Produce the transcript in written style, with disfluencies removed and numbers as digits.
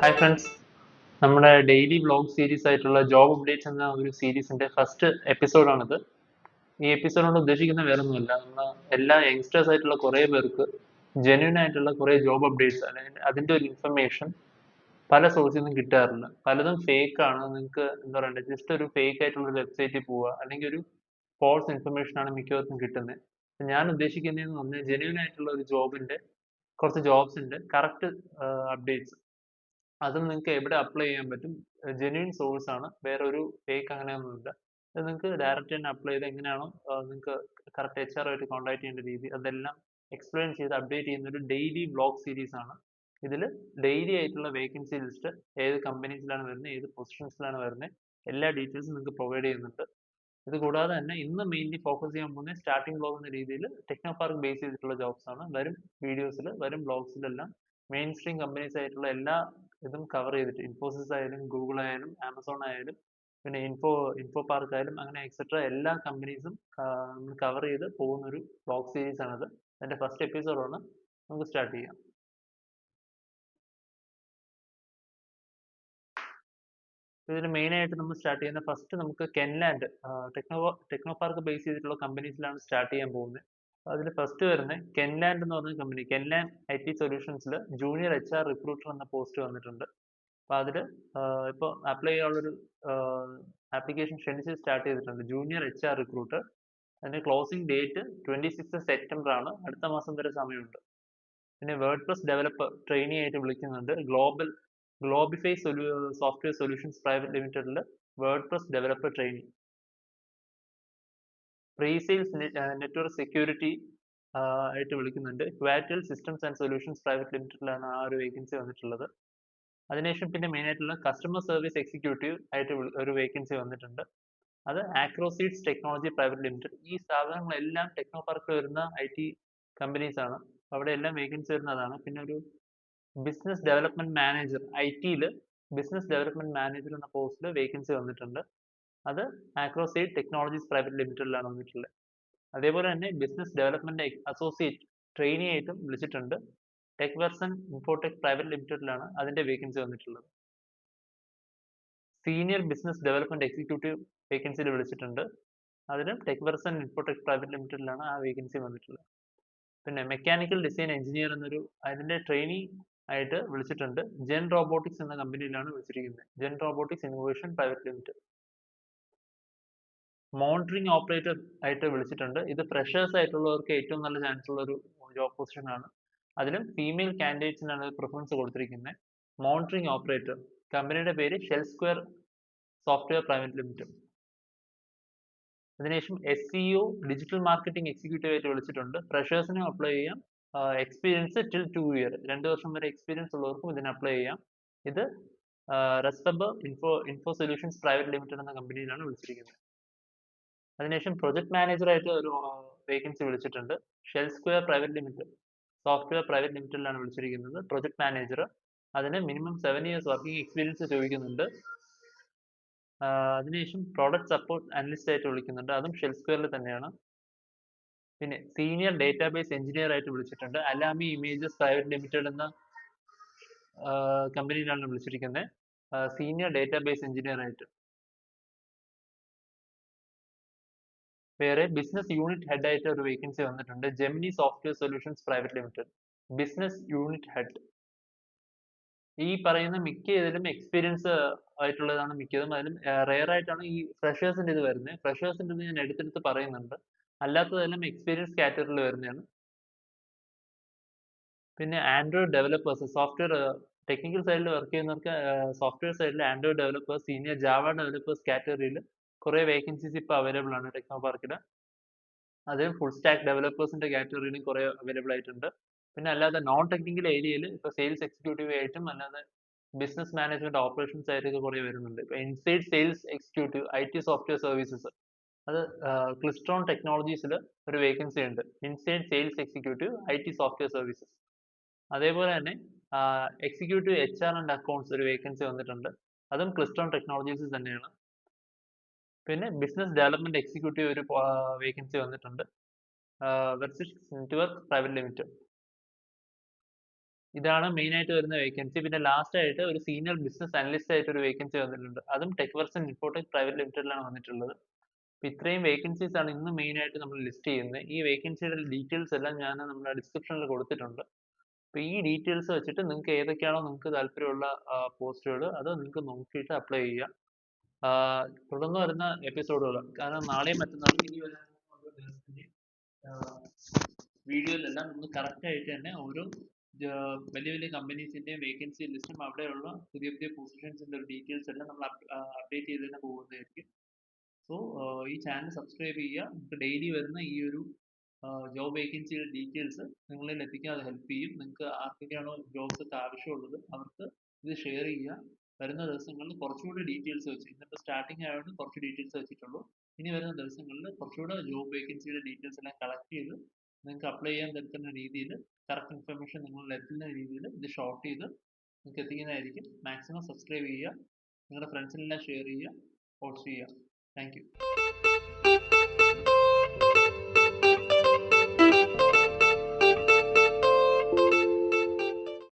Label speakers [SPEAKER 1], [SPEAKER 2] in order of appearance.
[SPEAKER 1] Hi friends, നമ്മുടെ daily vlog series ആയിട്ടുള്ള job updates എന്ന ഒരു സീരീസിന്റെ ഫസ്റ്റ് എപ്പിസോഡാണിത്. ഈ എപ്പിസോഡ് കൊണ്ട് ഉദ്ദേശിക്കുന്ന വേറൊന്നുമില്ല, നമ്മൾ എല്ലാ യങ്സ്റ്റേഴ്സ് ആയിട്ടുള്ള കുറേ പേർക്ക് ജെന്യൂൻ ആയിട്ടുള്ള കുറേ ജോബ് അപ്ഡേറ്റ്സ് അല്ലെങ്കിൽ അതിന്റെ ഒരു ഇൻഫർമേഷൻ പല സോഴ്സിൽ നിന്നും കിട്ടാറില്ല. പലതും ഫേക്ക് ആണ്. നിങ്ങൾക്ക് എന്താ പറയണ്ടേ, ജസ്റ്റ് ഒരു ഫേക്ക് ആയിട്ടുള്ള ഒരു വെബ്സൈറ്റിൽ പോവുക അല്ലെങ്കിൽ ഒരു ഫോൾസ് ഇൻഫർമേഷൻ ആണ് മിക്കവർക്കും കിട്ടുന്നത്. ഞാൻ ഉദ്ദേശിക്കുന്നതെന്ന് പറഞ്ഞാൽ ജെന്യൂൻ ആയിട്ടുള്ള ഒരു ജോബിന്റെ കുറച്ച് ജോബ്സിന്റെ കറക്റ്റ് അപ്ഡേറ്റ്സ്, അതും നിങ്ങൾക്ക് എവിടെ അപ്ലൈ ചെയ്യാൻ പറ്റും. ജെന്യൂൻ സോഴ്സ് ആണ്, വേറെ ഒരു ഫേക്ക് അങ്ങനെയൊന്നുമില്ല. അത് നിങ്ങൾക്ക് ഡയറക്റ്റ് തന്നെ അപ്ലൈ ചെയ്ത് എങ്ങനെയാണോ നിങ്ങൾക്ക് കറക്റ്റ് HR ആയിട്ട് കോൺടാക്ട് ചെയ്യേണ്ട രീതി അതെല്ലാം എക്സ്പ്ലെയിൻ ചെയ്ത് അപ്ഡേറ്റ് ചെയ്യുന്ന ഒരു ഡെയിലി വ്ളോഗ് സീരീസ് ആണ്. ഇതിൽ ഡെയിലി ആയിട്ടുള്ള വേക്കൻസി ലിസ്റ്റ്, ഏത് കമ്പനീസിലാണ് വരുന്നത്, ഏത് പൊസിഷൻസിലാണ് വരുന്നത്, എല്ലാ ഡീറ്റെയിൽസും നിങ്ങൾക്ക് പ്രൊവൈഡ് ചെയ്യുന്നുണ്ട്. ഇത് കൂടാതെ തന്നെ ഇന്ന് മെയിൻലി ഫോക്കസ് ചെയ്യാൻ പോകുന്നത് സ്റ്റാർട്ടിംഗ് ബ്ലോഗ് എന്ന രീതിയിൽ ടെക്നോ പാർക്ക് ബേസ് ചെയ്തിട്ടുള്ള ജോബ്സ് ആണ്. വരും വീഡിയോസിൽ, വരും ബ്ലോഗ്സിലെല്ലാം മെയിൻ സ്ട്രീം കമ്പനീസ് ആയിട്ടുള്ള എല്ലാ ഇതും കവർ ചെയ്തിട്ട്, ഇൻഫോസിസ് ആയാലും ഗൂഗിൾ ആയാലും ആമസോൺ ആയാലും പിന്നെ ഇൻഫോ പാർക്ക് ആയാലും അങ്ങനെ എക്സെട്ര എല്ലാ കമ്പനീസും നമ്മൾ കവർ ചെയ്ത് പോകുന്ന ഒരു ബ്ലോഗ് സീരീസ് ആണിത്. അതിന്റെ ഫസ്റ്റ് എപ്പിസോഡാണ്. നമുക്ക് സ്റ്റാർട്ട് ചെയ്യാം. ഇതിൽ മെയിൻ ആയിട്ട് നമ്മൾ സ്റ്റാർട്ട് ചെയ്യുന്ന ഫസ്റ്റ് നമുക്ക് കെൻലാൻഡ് ടെക്നോ പാർക്ക് ബേസ് ചെയ്തിട്ടുള്ള കമ്പനീസിലാണ് സ്റ്റാർട്ട് ചെയ്യാൻ പോകുന്നത്. അതിൽ ഫസ്റ്റ് വരുന്നത് കെൻലാൻഡ് എന്ന് പറഞ്ഞ കമ്പനി. കെൻലാൻഡ് IT സൊല്യൂഷൻസിൽ ജൂനിയർ HR റിക്രൂട്ടർ എന്ന പോസ്റ്റ് വന്നിട്ടുണ്ട്. അപ്പോൾ അതിൽ ഇപ്പോൾ അപ്ലൈ ചെയ്യാനുള്ളൊരു ആപ്ലിക്കേഷൻ ക്ഷണിച്ച് സ്റ്റാർട്ട് ചെയ്തിട്ടുണ്ട്. Junior HR recruiter. അതിന്റെ ക്ലോസിംഗ് ഡേറ്റ് 26 സെപ്റ്റംബർ ആണ്. അടുത്ത മാസം വരെ സമയമുണ്ട്. പിന്നെ വേർഡ് പ്രസ് ഡെവലപ്പർ ട്രെയിനി ആയിട്ട് വിളിക്കുന്നുണ്ട്. ഗ്ലോബിഫൈ സോഫ്റ്റ്വെയർ സൊല്യൂഷൻസ് പ്രൈവറ്റ് ലിമിറ്റഡിൽ WordPress developer trainee. Presales network security ആയിട്ട് വിളിക്കുന്നുണ്ട്. Quattel systems and solutions private ലിമിറ്റഡിലാണ് ആ ഒരു വേക്കൻസി വന്നിട്ടുള്ളത്. അതിനുശേഷം പിന്നെ മെയിൻ ആയിട്ടുള്ള കസ്റ്റമർ സർവീസ് എക്സിക്യൂട്ടീവ് ആയിട്ട് ഒരു വേക്കൻസി വന്നിട്ടുണ്ട്. അത് ആക്രോസീഡ്സ് ടെക്നോളജി പ്രൈവറ്റ് ലിമിറ്റഡ്. ഈ സ്ഥാപനങ്ങളെല്ലാം ടെക്നോ പാർക്കിൽ വരുന്ന IT കമ്പനീസ് ആണ്. അവിടെ എല്ലാം വേക്കൻസി വരുന്നതാണ്. പിന്നെ ഒരു ബിസിനസ് ഡെവലപ്മെന്റ് മാനേജർ, IT-യിൽ ബിസിനസ് ഡെവലപ്മെന്റ് മാനേജർ എന്ന പോസ്റ്റിൽ വേക്കൻസി വന്നിട്ടുണ്ട്. അത് ആക്രോസൈഡ് ടെക്നോളജീസ് പ്രൈവറ്റ് ലിമിറ്റഡിലാണ് വന്നിട്ടുള്ളത്. അതേപോലെ തന്നെ ബിസിനസ് ഡെവലപ്മെന്റ് അസോസിയേറ്റ് ട്രെയിനി ആയിട്ടും വിളിച്ചിട്ടുണ്ട്. ടെക് വെർസൺ ഇൻഫോടെക് പ്രൈവറ്റ് ലിമിറ്റഡിലാണ് അതിന്റെ വേക്കൻസി വന്നിട്ടുള്ളത്. സീനിയർ ബിസിനസ് ഡെവലപ്മെന്റ് എക്സിക്യൂട്ടീവ് വേക്കൻസിയിൽ വിളിച്ചിട്ടുണ്ട്. അതിലും ടെക് വെർസൺ ഇൻഫോടെക് പ്രൈവറ്റ് ലിമിറ്റഡിലാണ് ആ വേക്കൻസി വന്നിട്ടുള്ളത്. പിന്നെ മെക്കാനിക്കൽ ഡിസൈൻ എഞ്ചിനീയർ എന്നൊരു അതിന്റെ ട്രെയിനി ആയിട്ട് വിളിച്ചിട്ടുണ്ട്. ജെൻ റോബോട്ടിക്സ് എന്ന കമ്പനിയിലാണ് വിളിച്ചിരിക്കുന്നത്. Gen robotics innovation private limited. Monitoring operator ആയിട്ട് വിളിച്ചിട്ടുണ്ട്. ഇത് ഫ്രഷേഴ്സ് ആയിട്ടുള്ളവർക്ക് ഏറ്റവും നല്ല ചാൻസ് ഉള്ള ഒരു ജോബ് പൊസിഷൻ ആണ്. അതിലും ഫീമെയിൽ കാൻഡിഡേറ്റ്സിനാണ് പ്രിഫറൻസ് കൊടുത്തിരിക്കുന്നത്. Monitoring operator. കമ്പനിയുടെ പേര് shell square software private limited. അതിനുശേഷം SEO ഡിജിറ്റൽ മാർക്കറ്റിംഗ് എക്സിക്യൂട്ടീവ് ആയിട്ട് വിളിച്ചിട്ടുണ്ട്. ഫ്രഷേഴ്സിനും അപ്ലൈ ചെയ്യാം. എക്സ്പീരിയൻസ് ടിൽ 2 ഇയർ, 2 വർഷം വരെ എക്സ്പീരിയൻസ് ഉള്ളവർക്കും ഇതിന് അപ്ലൈ ചെയ്യാം. ഇത് റെസ്പബ് ഇൻഫോ സൊല്യൂഷൻസ് പ്രൈവറ്റ് ലിമിറ്റഡ് എന്ന കമ്പനിയിലാണ് വിളിച്ചിരിക്കുന്നത്. അതിനുശേഷം പ്രൊജക്ട് മാനേജർ ആയിട്ട് ഒരു വേക്കൻസി വിളിച്ചിട്ടുണ്ട്. Shell Square private limited software private ലിമിറ്റഡിലാണ് വിളിച്ചിരിക്കുന്നത്. Project manager. അതിന് മിനിമം 7 ഇയേഴ്സ് വർക്കിംഗ് എക്സ്പീരിയൻസ് ചോദിക്കുന്നുണ്ട്. അതിനുശേഷം പ്രോഡക്റ്റ് സപ്പോർട്ട് അനലിസ്റ്റ് ആയിട്ട് വിളിക്കുന്നുണ്ട്. അതും ഷെൽ സ്ക്വയറിൽ തന്നെയാണ്. പിന്നെ സീനിയർ ഡേറ്റാബേസ് എഞ്ചിനീയർ ആയിട്ട് വിളിച്ചിട്ടുണ്ട്. അലാമി ഇമേജസ് പ്രൈവറ്റ് ലിമിറ്റഡ് എന്ന കമ്പനിയിലാണ് വിളിച്ചിരിക്കുന്നത്. സീനിയർ ഡേറ്റാബേസ് എഞ്ചിനീയർ ആയിട്ട്. വേറെ ബിസിനസ് യൂണിറ്റ് ഹെഡ് ആയിട്ട് ഒരു വേക്കൻസി വന്നിട്ടുണ്ട്. Gemini software solutions private limited. Business unit head. ഈ പറയുന്ന മിക്ക ഇതിലും എക്സ്പീരിയൻസ് ആയിട്ടുള്ളതാണ് മിക്കതും. അതിലും റെയർ ആയിട്ടാണ് ഈ ഫ്രഷേഴ്സിന്റെ ഇത് വരുന്നത്. ഫ്രഷേഴ്സിന്റെ ഇത് ഞാൻ എടുത്തെടുത്ത് പറയുന്നുണ്ട്. അല്ലാത്തതെല്ലാം എക്സ്പീരിയൻസ് കാറ്റഗറിയിൽ വരുന്നതാണ്. പിന്നെ ആൻഡ്രോയിഡ് ഡെവലപ്പേഴ്സ്, സോഫ്റ്റ്വെയർ ടെക്നിക്കൽ സൈഡിൽ വർക്ക് ചെയ്യുന്നവർക്ക് സോഫ്റ്റ്വെയർ സൈഡിൽ Android developers, senior Java developers കാറ്റഗറിയിൽ കുറെ വേക്കൻസീസ് ഇപ്പോൾ അവൈലബിൾ ആണ് ടെക്നോ പാർക്കിൽ. അതിൽ ഫുൾ സ്റ്റാക്ക് ഡെവലപ്പേഴ്സിന്റെ കാറ്റഗറിയിലും കുറെ അവൈലബിൾ ആയിട്ടുണ്ട്. പിന്നെ അല്ലാതെ നോൺ ടെക്നിക്കൽ ഏരിയയിൽ ഇപ്പോൾ സെയിൽസ് എക്സിക്യൂട്ടീവ് ആയിട്ടും അല്ലാതെ ബിസിനസ് മാനേജ്മെന്റ് ഓപ്പറേഷൻസ് ആയിട്ടൊക്കെ കുറെ വരുന്നുണ്ട്. ഇപ്പോൾ inside sales executive IT software services, അത് ക്ലിസ്ട്രോൺ ടെക്നോളജീസിൽ ഒരു വേക്കൻസി ഉണ്ട്. Inside sales executive IT software services. അതേപോലെ തന്നെ എക്സിക്യൂട്ടീവ് HR ആൻഡ് അക്കൗണ്ട്സ് ഒരു വേക്കൻസി വന്നിട്ടുണ്ട്. അതും ക്ലിസ്ട്രോൺ ടെക്നോളജീസ് തന്നെയാണ്. പിന്നെ ബിസിനസ് ഡെവലപ്മെന്റ് എക്സിക്യൂട്ടീവ് ഒരു വേക്കൻസി വന്നിട്ടുണ്ട്. വെർസിസ് നെറ്റ്വർക്ക് പ്രൈവറ്റ് ലിമിറ്റഡ്. ഇതാണ് മെയിൻ ആയിട്ട് വരുന്ന വേക്കൻസി. പിന്നെ ലാസ്റ്റ് ആയിട്ട് ഒരു സീനിയർ ബിസിനസ് അനലിസ്റ്റ് ആയിട്ട് ഒരു വേക്കൻസി വന്നിട്ടുണ്ട്. അതും ടെക്വർസൺ ഇൻഫോടെക് പ്രൈവറ്റ് ലിമിറ്റഡിലാണ് വന്നിട്ടുള്ളത്. അപ്പൊ ഇത്രയും വേക്കൻസീസ് ആണ് ഇന്ന് മെയിൻ ആയിട്ട് നമ്മൾ ലിസ്റ്റ് ചെയ്യുന്നത്. ഈ വേക്കൻസിയുടെ ഡീറ്റെയിൽസ് എല്ലാം ഞാൻ നമ്മുടെ ഡിസ്ക്രിപ്ഷനിൽ കൊടുത്തിട്ടുണ്ട്. അപ്പൊ ഈ ഡീറ്റെയിൽസ് വെച്ചിട്ട് നിങ്ങൾക്ക് ഏതൊക്കെയാണോ നിങ്ങൾക്ക് താല്പര്യമുള്ള പോസ്റ്റുകൾ അത് നിങ്ങൾക്ക് നോക്കിയിട്ട് അപ്ലൈ ചെയ്യുക. തുടർന്ന് വരുന്ന എപ്പിസോഡുകൾ, കാരണം നാളെയും മറ്റന്നാളും ഇനി വരാൻ വീഡിയോയിലെല്ലാം നമ്മൾ കറക്റ്റ് ആയിട്ട് തന്നെ ഓരോ വലിയ വലിയ കമ്പനീസിന്റെയും വേക്കൻസി ലിസ്റ്റും അവിടെയുള്ള പുതിയ പുതിയ പൊസിഷൻസിന്റെ ഡീറ്റെയിൽസ് എല്ലാം നമ്മൾ അപ്ഡേറ്റ് ചെയ്ത് തന്നെ പോകുന്നതായിരിക്കും. സോ ഈ ചാനൽ സബ്സ്ക്രൈബ് ചെയ്യുക. നമുക്ക് ഡെയിലി വരുന്ന ഈ ഒരു ജോബ് വേക്കൻസിയുടെ ഡീറ്റെയിൽസ് നിങ്ങളിൽ എത്തിക്കാൻ അത് ഹെൽപ്പ് ചെയ്യും. നിങ്ങൾക്ക് ആർക്കൊക്കെയാണോ ജോബ്സ് ഒക്കെ ആവശ്യമുള്ളത് അവർക്ക് ഇത് ഷെയർ ചെയ്യുക. വരുന്ന ദിവസങ്ങളിൽ കുറച്ചുകൂടി ഡീറ്റെയിൽസ് വെച്ച്, ഇന്നിപ്പോൾ സ്റ്റാർട്ടിങ് ആയതുകൊണ്ട് കുറച്ച് ഡീറ്റെയിൽസ് വെച്ചിട്ടുള്ളൂ. ഇനി വരുന്ന ദിവസങ്ങളിൽ കുറച്ചുകൂടെ ജോബ് വേക്കൻസിയുടെ ഡീറ്റെയിൽസ് എല്ലാം കളക്ട് ചെയ്ത് നിങ്ങൾക്ക് അപ്ലൈ ചെയ്യാൻ പറ്റുന്ന രീതിയിൽ കറക്റ്റ് ഇൻഫർമേഷൻ നിങ്ങളിൽ എത്തുന്ന രീതിയിൽ ഇത് ഷോർട്ട് ചെയ്ത് നിങ്ങൾക്ക് എത്തിക്കുന്നതായിരിക്കും. മാക്സിമം സബ്സ്ക്രൈബ് ചെയ്യുക, നിങ്ങളുടെ ഫ്രണ്ട്സിനെല്ലാം ഷെയർ ചെയ്യുക, പോസ്റ്റ് ചെയ്യുക. Thank you.